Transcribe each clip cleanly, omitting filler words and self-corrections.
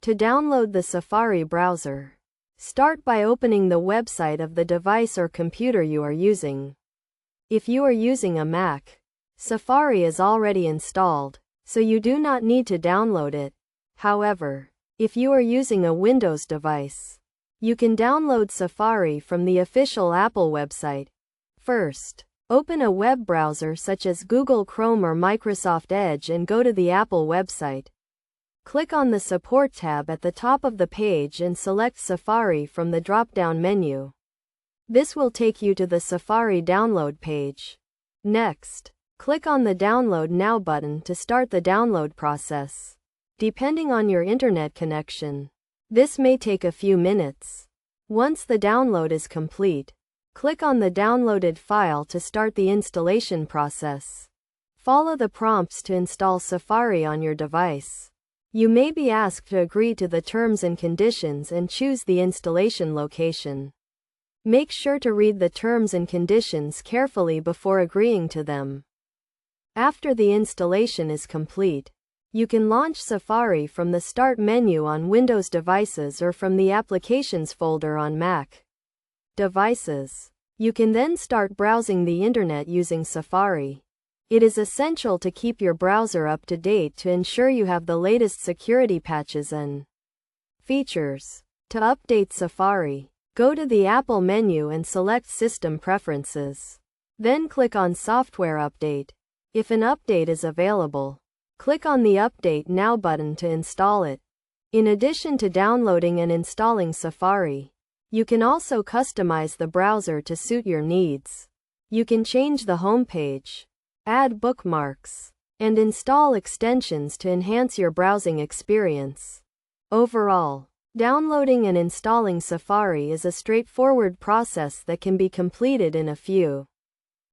To download the Safari browser, start by opening the website of the device or computer you are using. If you are using a Mac, Safari is already installed, so you do not need to download it. However, if you are using a Windows device, you can download Safari from the official Apple website. First, open a web browser such as Google Chrome or Microsoft Edge and go to the Apple website. Click on the Support tab at the top of the page and select Safari from the drop-down menu. This will take you to the Safari download page. Next, click on the Download Now button to start the download process. Depending on your internet connection, this may take a few minutes. Once the download is complete, click on the downloaded file to start the installation process. Follow the prompts to install Safari on your device. You may be asked to agree to the terms and conditions and choose the installation location. Make sure to read the terms and conditions carefully before agreeing to them. After the installation is complete, you can launch Safari from the Start menu on Windows devices or from the Applications folder on Mac devices. You can then start browsing the internet using Safari. It is essential to keep your browser up to date to ensure you have the latest security patches and features. To update Safari, go to the Apple menu and select System Preferences. Then click on Software Update. If an update is available, click on the Update Now button to install it. In addition to downloading and installing Safari, you can also customize the browser to suit your needs. You can change the homepage, add bookmarks, and install extensions to enhance your browsing experience. Overall, downloading and installing Safari is a straightforward process that can be completed in a few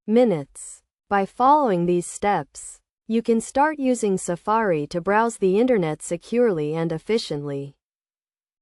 minutes. By following these steps, you can start using Safari to browse the internet securely and efficiently.